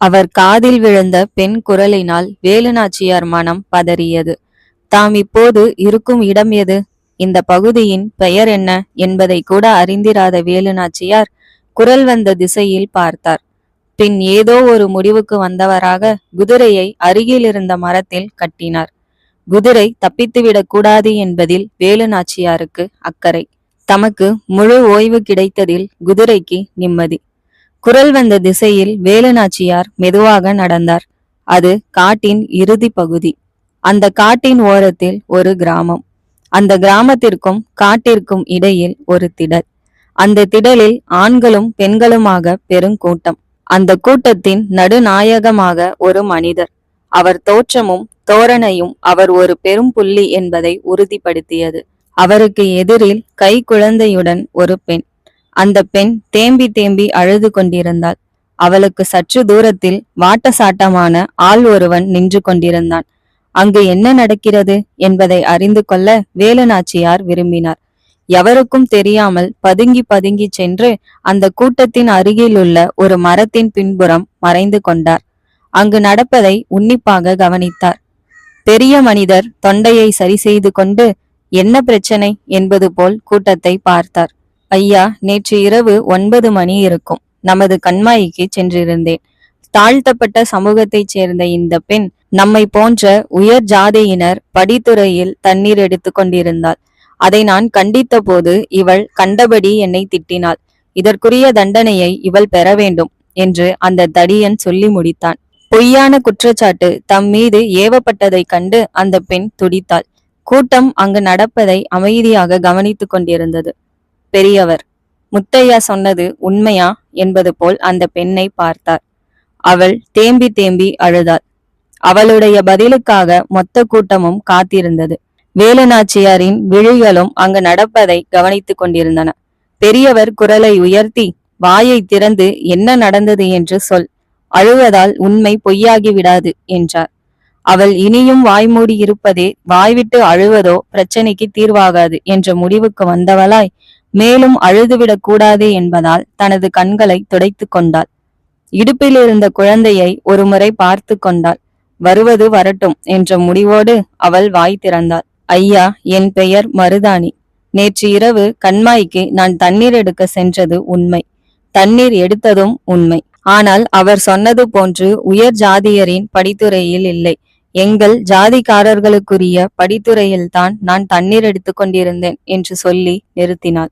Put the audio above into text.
அவர் காதில் விழுந்த பெண் குரலினால் வேலுநாச்சியார் மனம் பதறியது. தாம் இப்போது இருக்கும் இடம் எது, இந்த பகுதியின் பெயர் என்ன என்பதை கூட அறிந்திராத வேலுநாச்சியார் குரல் வந்த திசையில் பார்த்தார். பின் ஏதோ ஒரு முடிவுக்கு வந்தவராக குதிரையை அருகில் இருந்த மரத்தில் கட்டினார். குதிரை தப்பித்துவிடக் கூடாது என்பதில் வேலுநாச்சியாருக்கு அக்கறை. தமக்கு முழு ஓய்வு கிடைத்ததில் குதிரைக்கு நிம்மதி. குரல் வந்த திசையில் வேலுநாச்சியார் மெதுவாக நடந்தார். அது காட்டின் இறுதி பகுதி. அந்த காட்டின் ஓரத்தில் ஒரு கிராமம். அந்த கிராமத்திற்கும் காட்டிற்கும் இடையில் ஒரு திடல். அந்த திடலில் ஆண்களும் பெண்களுமாக பெருங்கூட்டம். அந்த கூட்டத்தின் நடுநாயகமாக ஒரு மனிதர். அவர் தோற்றமும் தோரணையும் அவர் ஒரு பெரும் புள்ளி என்பதை உறுதிப்படுத்தியது. அவருக்கு எதிரில் கை குழந்தையுடன் ஒரு பெண். அந்த பெண் தேம்பி தேம்பி அழுது கொண்டிருந்தாள். அவளுக்கு சற்று தூரத்தில் வாட்டசாட்டமான ஆள் ஒருவன் நின்று கொண்டிருந்தான். அங்கு என்ன நடக்கிறது என்பதை அறிந்து கொள்ள வேலுநாச்சியார் விரும்பினார். எவருக்கும் தெரியாமல் பதுங்கி பதுங்கி சென்று அந்த கூட்டத்தின் அருகிலுள்ள ஒரு மரத்தின் பின்புறம் மறைந்து கொண்டார். அங்கு நடப்பதை உன்னிப்பாக கவனித்தார். பெரிய மனிதர் தொண்டையை சரி செய்து கொண்டு என்ன பிரச்சனை என்பது போல் கூட்டத்தை பார்த்தார். ஐயா, நேற்று இரவு 9 மணி இருக்கும். நமது கண்மாய்க்கு சென்றிருந்தேன். தாழ்த்தப்பட்ட சமூகத்தைச் சேர்ந்த இந்த பெண் நம்மை போன்ற உயர் ஜாதியினர் படித்துறையில் தண்ணீர் எடுத்து கொண்டிருந்தாள். அதை நான் கண்டித்த போது இவள் கண்டபடி என்னை திட்டினாள். இதற்குரிய தண்டனையை இவள் பெற வேண்டும் என்று அந்த தடியன் சொல்லி முடித்தான். பொய்யான குற்றச்சாட்டு தம் மீது ஏவப்பட்டதை கண்டு அந்த பெண் துடித்தாள். கூட்டம் அங்கு நடப்பதை அமைதியாக கவனித்துக் கொண்டிருந்தது. பெரியவர், முத்தையா சொன்னது உண்மையா என்பது போல் அந்த பெண்ணை பார்த்தார். அவள் தேம்பி தேம்பி அழுதாள். அவளுடைய பதிலுக்காக மொத்த கூட்டமும் காத்திருந்தது. வேலுநாச்சியாரின் விழிகளும் அங்கு நடப்பதை கவனித்துக் கொண்டிருந்தன. பெரியவர் குரலை உயர்த்தி, வாயை திறந்து என்ன நடந்தது என்று சொல். அழுவதால் உண்மை பொய்யாகி விடாது என்றார். அவள் இனியும் வாய்மூடி இருப்பதே வாய்விட்டு அழுவதோ பிரச்சனைக்கு தீர்வாகாது என்ற முடிவுக்கு வந்தவளாய் மேலும் அழுதுவிடக் கூடாது என்பதால் தனது கண்களை துடைத்து கொண்டாள். இடுப்பில் இருந்த குழந்தையை ஒருமுறை பார்த்து கொண்டாள். வருவது வரட்டும் என்ற முடிவோடு அவள் வாய் திறந்தாள். ஐயா, என் பெயர் மருதாணி. நேற்று இரவு கண்மாய்க்கு நான் தண்ணீர் எடுக்க சென்றது உண்மை. தண்ணீர் எடுத்ததும் உண்மை. ஆனால் அவர் சொன்னது போன்று உயர் ஜாதியரின் படித்துறையில் இல்லை. எங்கள் ஜாதிக்காரர்களுக்குரிய படித்துறையில்தான் நான் தண்ணீர் எடுத்து கொண்டிருந்தேன் என்று சொல்லி நிறுத்தினாள்.